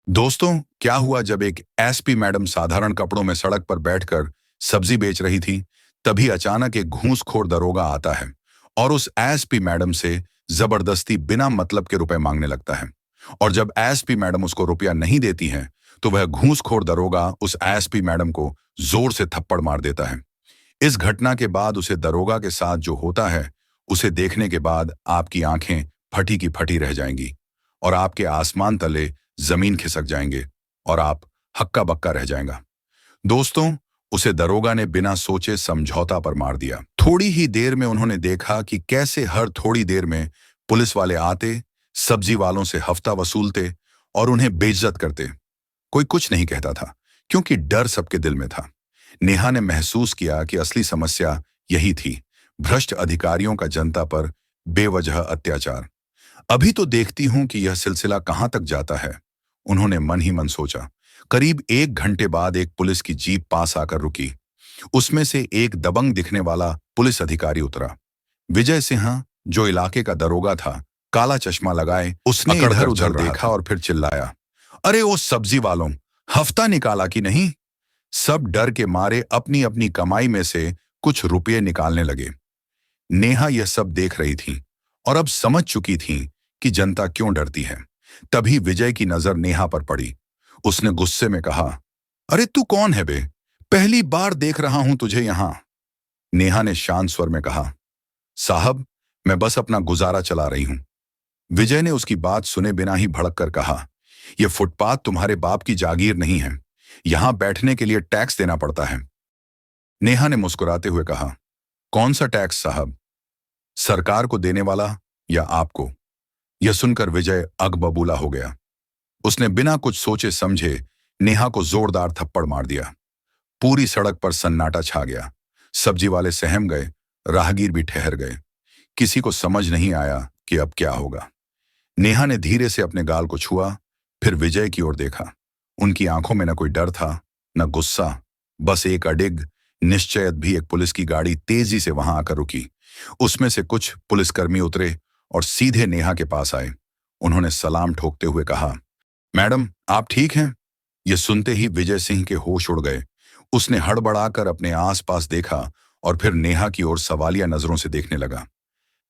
दोस्तों, क्या हुआ जब एक एसपी मैडम साधारण कपड़ों में सड़क पर बैठकर सब्जी बेच रही थी। तभी अचानक एक घूसखोर दरोगा आता है और उस एसपी मैडम से जबरदस्ती बिना मतलब के रुपए मांगने लगता है। और जब एसपी मैडम उसको रुपया नहीं देती है तो वह घूसखोर दरोगा उस एसपी मैडम को जोर से थप्पड़ मार देता है। इस घटना के बाद उसे दरोगा के साथ जो होता है उसे देखने के बाद आपकी आंखें फटी की फटी रह जाएंगी और आपके आसमान तले जमीन खिसक जाएंगे और आप हक्का बक्का रह जाएगा। दोस्तों, उसे दरोगा ने बिना सोचे समझौता पर मार दिया। थोड़ी ही देर में उन्होंने देखा कि कैसे हर थोड़ी देर में पुलिस वाले आते, सब्जी वालों से हफ्ता वसूलते और उन्हें बेइज्जत करते। कोई कुछ नहीं कहता था क्योंकि डर सबके दिल में था। नेहा ने महसूस किया कि असली समस्या यही थी, भ्रष्ट अधिकारियों का जनता पर बेवजह अत्याचार। अभी तो देखती हूं कि यह सिलसिला कहां तक जाता है, उन्होंने मन ही मन सोचा। करीब 1 घंटे बाद एक पुलिस की जीप पास आकर रुकी। उसमें से एक दबंग दिखने वाला पुलिस अधिकारी उतरा। विजय सिंह, जो इलाके का दरोगा था, काला चश्मा लगाए, उसने इधर उधर देखा और फिर चिल्लाया, अरे ओ सब्जी वालों, हफ्ता निकाला कि नहीं? सब डर के मारे अपनी अपनी कमाई में से कुछ रुपये निकालने लगे। नेहा यह सब देख रही थी और अब समझ चुकी थी कि जनता क्यों डरती है। तभी विजय की नजर नेहा पर पड़ी। उसने गुस्से में कहा, अरे तू कौन है बे? पहली बार देख रहा हूं तुझे यहां। नेहा ने शांत स्वर में कहा, साहब, मैं बस अपना गुजारा चला रही हूं। विजय ने उसकी बात सुने बिना ही भड़क कर कहा, यह फुटपाथ तुम्हारे बाप की जागीर नहीं है, यहां बैठने के लिए टैक्स देना पड़ता है। नेहा ने मुस्कुराते हुए कहा, कौन सा टैक्स साहब? सरकार को देने वाला या आपको? यह सुनकर विजय अगबबूला हो गया। उसने बिना कुछ सोचे समझे नेहा को जोरदार थप्पड़ मार दिया। पूरी सड़क पर सन्नाटा छा गया। सब्जी वाले सहम गए, राहगीर भी ठहर गए। किसी को समझ नहीं आया कि अब क्या होगा। नेहा ने धीरे से अपने गाल को छुआ, फिर विजय की ओर देखा। उनकी आंखों में न कोई डर था, न गुस्सा, बस एक अडिग निश्चयत भी। एक पुलिस की गाड़ी तेजी से वहां आकर रुकी। उसमें से कुछ पुलिसकर्मी उतरे और सीधे नेहा के पास आए। उन्होंने सलाम ठोकते हुए कहा, मैडम, आप ठीक हैं? यह सुनते ही विजय सिंह के होश उड़ गए। उसने हड़बड़ाकर अपने आसपास देखा और फिर नेहा की ओर सवालिया नजरों से देखने लगा।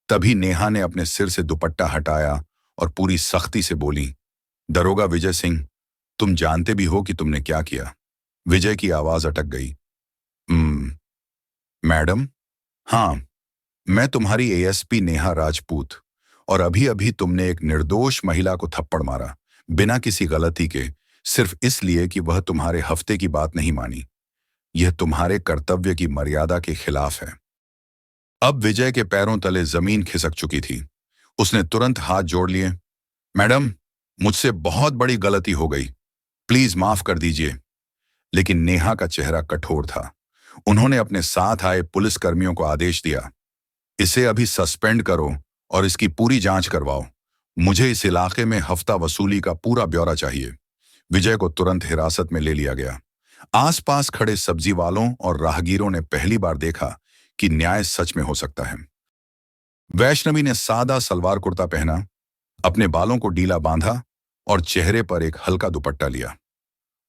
तभी नेहा ने अपने सिर से दुपट्टा हटाया और पूरी सख्ती से बोली, दरोगा विजय सिंह, तुम जानते भी हो कि तुमने क्या किया? विजय की आवाज अटक गई। मैडम, हाँ, मैं तुम्हारी एएसपी नेहा राजपूत, और अभी अभी तुमने एक निर्दोष महिला को थप्पड़ मारा, बिना किसी गलती के, सिर्फ इसलिए कि वह तुम्हारे हफ्ते की बात नहीं मानी। यह तुम्हारे कर्तव्य की मर्यादा के खिलाफ है। अब विजय के पैरों तले जमीन खिसक चुकी थी। उसने तुरंत हाथ जोड़ लिए। मैडम, मुझसे बहुत बड़ी गलती हो गई, प्लीज माफ कर दीजिए। लेकिन नेहा का चेहरा कठोर था। उन्होंने अपने साथ आए पुलिसकर्मियों को आदेश दिया, इसे अभी सस्पेंड करो और इसकी पूरी जांच करवाओ। मुझे इस इलाके में हफ्ता वसूली का पूरा ब्यौरा चाहिए। विजय को तुरंत हिरासत में ले लिया गया। आसपास खड़े सब्जी वालों और राहगीरों ने पहली बार देखा कि न्याय सच में हो सकता है। वैष्णवी ने सादा सलवार कुर्ता पहना, अपने बालों को ढीला बांधा और चेहरे पर एक हल्का दुपट्टा लिया।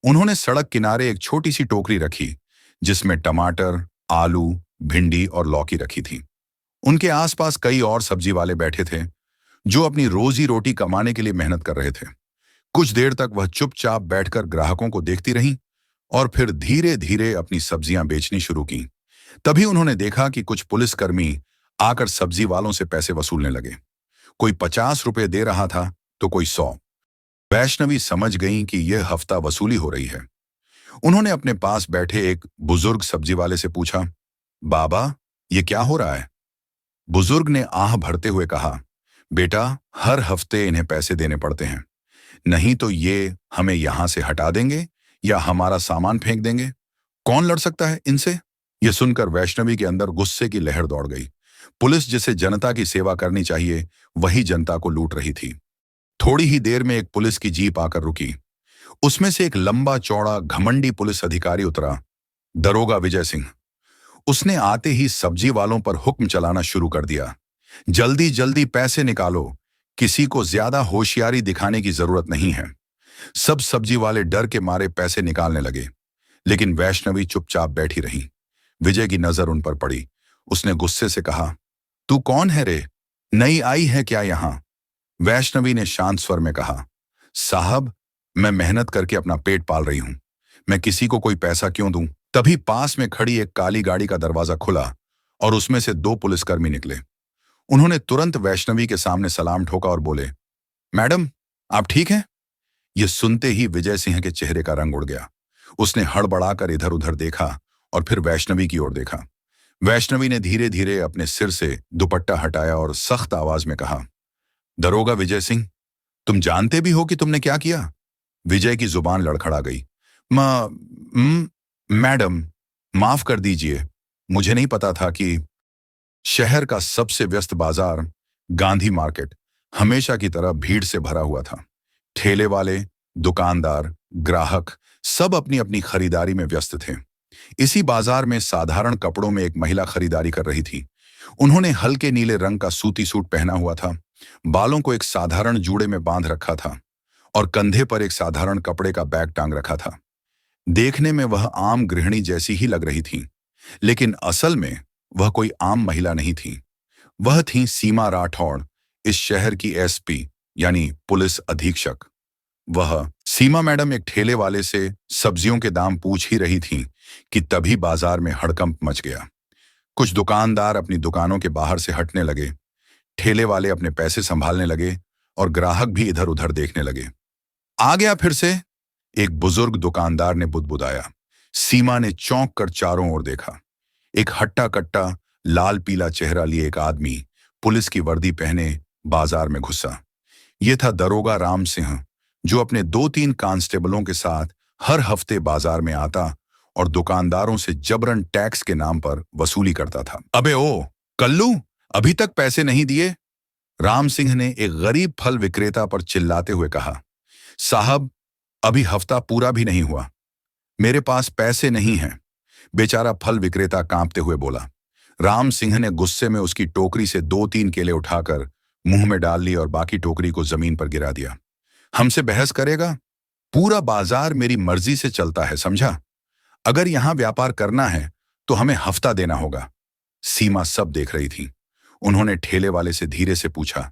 उन्होंने सड़क किनारे एक छोटी सी टोकरी रखी जिसमें टमाटर, आलू, भिंडी और लौकी रखी थी। उनके आसपास कई और सब्जी वाले बैठे थे जो अपनी रोजी रोटी कमाने के लिए मेहनत कर रहे थे। कुछ देर तक वह चुपचाप बैठकर ग्राहकों को देखती रहीं और फिर धीरे धीरे अपनी सब्जियां बेचनी शुरू की। तभी उन्होंने देखा कि कुछ पुलिसकर्मी आकर सब्जी वालों से पैसे वसूलने लगे। कोई 50 रुपए दे रहा था तो कोई 100। वैष्णवी समझ गई कि यह हफ्ता वसूली हो रही है। उन्होंने अपने पास बैठे एक बुजुर्ग सब्जी वाले से पूछा, बाबा, ये क्या हो रहा है? बुजुर्ग ने आह भरते हुए कहा, बेटा, हर हफ्ते इन्हें पैसे देने पड़ते हैं, नहीं तो ये हमें यहां से हटा देंगे या हमारा सामान फेंक देंगे। कौन लड़ सकता है इनसे? यह सुनकर वैष्णवी के अंदर गुस्से की लहर दौड़ गई। पुलिस जिसे जनता की सेवा करनी चाहिए, वही जनता को लूट रही थी। थोड़ी ही देर में एक पुलिस की जीप आकर रुकी। उसमें से एक लंबा चौड़ा घमंडी पुलिस अधिकारी उतरा, दरोगा विजय सिंह। उसने आते ही सब्जी वालों पर हुक्म चलाना शुरू कर दिया, जल्दी जल्दी पैसे निकालो, किसी को ज्यादा होशियारी दिखाने की जरूरत नहीं है। सब सब्जी वाले डर के मारे पैसे निकालने लगे, लेकिन वैष्णवी चुपचाप बैठी रही। विजय की नजर उन पर पड़ी। उसने गुस्से से कहा, तू कौन है रे? नई आई है क्या यहां? वैष्णवी ने शांत स्वर में कहा, साहब, मैं मेहनत करके अपना पेट पाल रही हूं। मैं किसी को कोई पैसा क्यों दूं? तभी पास में खड़ी एक काली गाड़ी का दरवाजा खुला और उसमें से दो पुलिसकर्मी निकले। उन्होंने तुरंत वैष्णवी के सामने सलाम ठोका और बोले, मैडम, आप ठीक हैं? ये सुनते ही विजय सिंह के चेहरे का रंग उड़ गया। उसने हड़बड़ाकर इधर उधर देखा और फिर वैष्णवी की ओर देखा। वैष्णवी ने धीरे धीरे अपने सिर से दुपट्टा हटाया और सख्त आवाज में कहा, दरोगा विजय सिंह, तुम जानते भी हो कि तुमने क्या किया? विजय की जुबान लड़खड़ा गई। मैडम, माफ कर दीजिए, मुझे नहीं पता था कि शहर का सबसे व्यस्त बाजार, गांधी मार्केट, हमेशा की तरह भीड़ से भरा हुआ था। ठेले वाले, दुकानदार, ग्राहक सब अपनी अपनी खरीदारी में व्यस्त थे। इसी बाजार में साधारण कपड़ों में एक महिला खरीदारी कर रही थी। उन्होंने हल्के नीले रंग का सूती सूट पहना हुआ था, बालों को एक साधारण जूड़े में बांध रखा था और कंधे पर एक साधारण कपड़े का बैग टांग रखा था। देखने में वह आम गृहिणी जैसी ही लग रही थी, लेकिन असल में वह कोई आम महिला नहीं थी। वह थी सीमा राठौड़, इस शहर की एसपी यानी पुलिस अधीक्षक। वह सीमा मैडम एक ठेले वाले से सब्जियों के दाम पूछ ही रही थी कि तभी बाजार में हड़कंप मच गया। कुछ दुकानदार अपनी दुकानों के बाहर से हटने लगे, ठेले वाले अपने पैसे संभालने लगे और ग्राहक भी इधर उधर देखने लगे। आ गया फिर से, एक बुजुर्ग दुकानदार ने बुदबुदाया। सीमा ने चौंक कर चारों ओर देखा। एक हट्टा कट्टा लाल पीला चेहरा लिए एक आदमी पुलिस की वर्दी पहने बाजार में घुसा। यह था दरोगा राम सिंह, जो अपने 2-3 कांस्टेबलों के साथ हर हफ्ते बाजार में आता और दुकानदारों से जबरन टैक्स के नाम पर वसूली करता था। अबे ओ कल्लू, अभी तक पैसे नहीं दिए? राम सिंह ने एक गरीब फल विक्रेता पर चिल्लाते हुए कहा। साहब, अभी हफ्ता पूरा भी नहीं हुआ, मेरे पास पैसे नहीं हैं, बेचारा फल विक्रेता कांपते हुए बोला। राम सिंह ने गुस्से में उसकी टोकरी से 2-3 केले उठाकर मुंह में डाल ली और बाकी टोकरी को जमीन पर गिरा दिया। हमसे बहस करेगा? पूरा बाजार मेरी मर्जी से चलता है, समझा? अगर यहां व्यापार करना है तो हमें हफ्ता देना होगा। सीमा सब देख रही थी। उन्होंने ठेले वाले से धीरे से पूछा,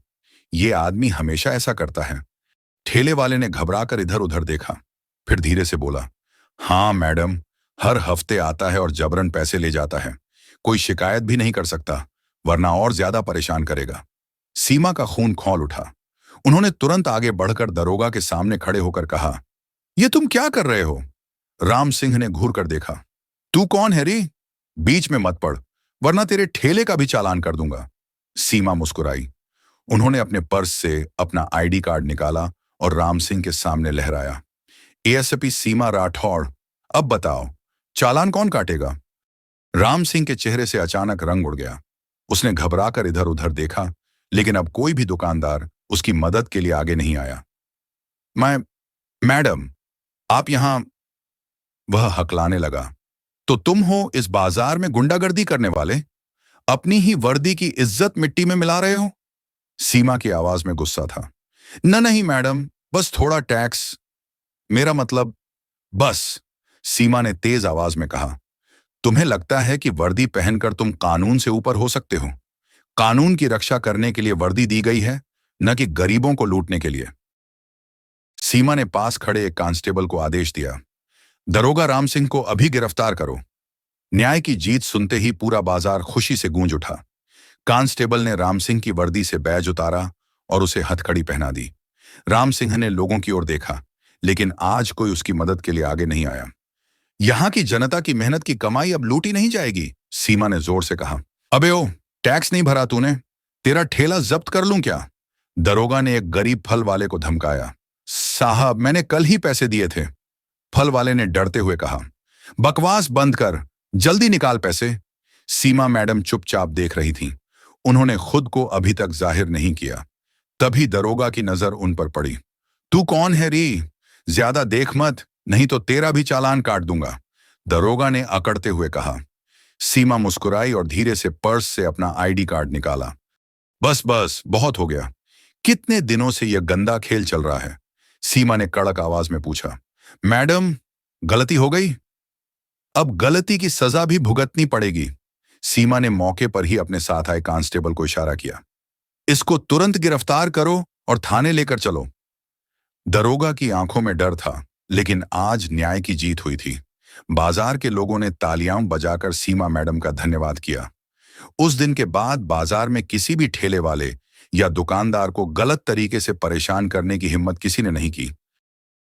ये आदमी हमेशा ऐसा करता है? ठेले वाले ने घबराकर इधर उधर देखा, फिर धीरे से बोला, हाँ मैडम, हर हफ्ते आता है और जबरन पैसे ले जाता है। कोई शिकायत भी नहीं कर सकता, वरना और ज्यादा परेशान करेगा। सीमा का खून खौल उठा। उन्होंने तुरंत आगे बढ़कर दरोगा के सामने खड़े होकर कहा, ये तुम क्या कर रहे हो? राम सिंह ने घूर कर देखा। तू कौन है रे? बीच में मत पड़, वरना तेरे ठेले का भी चालान कर दूंगा। सीमा मुस्कुराई। उन्होंने अपने पर्स से अपना आईडी कार्ड निकाला और राम सिंह के सामने लहराया। एएसपी सीमा राठौड़, अब बताओ, चालान कौन काटेगा? राम सिंह के चेहरे से अचानक रंग उड़ गया। उसने घबराकर इधर उधर देखा, लेकिन अब कोई भी दुकानदार उसकी मदद के लिए आगे नहीं आया। मैडम, आप यहां, वह हकलाने लगा। तो तुम हो इस बाजार में गुंडागर्दी करने वाले? अपनी ही वर्दी की इज्जत मिट्टी में मिला रहे हो? सीमा की आवाज में गुस्सा था। नहीं मैडम, बस थोड़ा टैक्स, मेरा मतलब, बस, सीमा ने तेज आवाज में कहा। तुम्हें लगता है कि वर्दी पहनकर तुम कानून से ऊपर हो सकते हो? कानून की रक्षा करने के लिए वर्दी दी गई है, न कि गरीबों को लूटने के लिए। सीमा ने पास खड़े एक कांस्टेबल को आदेश दिया, दरोगा राम सिंह को अभी गिरफ्तार करो। न्याय की जीत सुनते ही पूरा बाजार खुशी से गूंज उठा। कांस्टेबल ने राम सिंह की वर्दी से बैज उतारा और उसे हथकड़ी पहना दी। राम सिंह ने लोगों की ओर देखा, लेकिन आज कोई उसकी मदद के लिए आगे नहीं आया। यहां की जनता की मेहनत की कमाई अब लूटी नहीं जाएगी, सीमा ने जोर से कहा। अबे ओ, टैक्स नहीं भरा तूने? तेरा ठेला जब्त कर लूं क्या? दरोगा ने एक गरीब फल वाले को धमकाया। साहब, मैंने कल ही पैसे दिए थे, फल वाले ने डरते हुए कहा। बकवास बंद कर, जल्दी निकाल पैसे। सीमा मैडम चुपचाप देख रही थी। उन्होंने खुद को अभी तक जाहिर नहीं किया। तभी दरोगा की नजर उन पर पड़ी। तू कौन है री? ज्यादा देख मत, नहीं तो तेरा भी चालान काट दूंगा, दरोगा ने अकड़ते हुए कहा। सीमा मुस्कुराई और धीरे से पर्स से अपना आईडी कार्ड निकाला। बस बस, बहुत हो गया। कितने दिनों से यह गंदा खेल चल रहा है? सीमा ने कड़क आवाज में पूछा। मैडम, गलती हो गई, अब गलती की सजा भी भुगतनी पड़ेगी। सीमा ने मौके पर ही अपने साथ आए कांस्टेबल को इशारा किया। इसको तुरंत गिरफ्तार करो और थाने लेकर चलो। दरोगा की आंखों में डर था, लेकिन आज न्याय की जीत हुई थी। बाजार के लोगों ने तालियां बजाकर सीमा मैडम का धन्यवाद किया। उस दिन के बाद बाजार में किसी भी ठेले वाले या दुकानदार को गलत तरीके से परेशान करने की हिम्मत किसी ने नहीं की।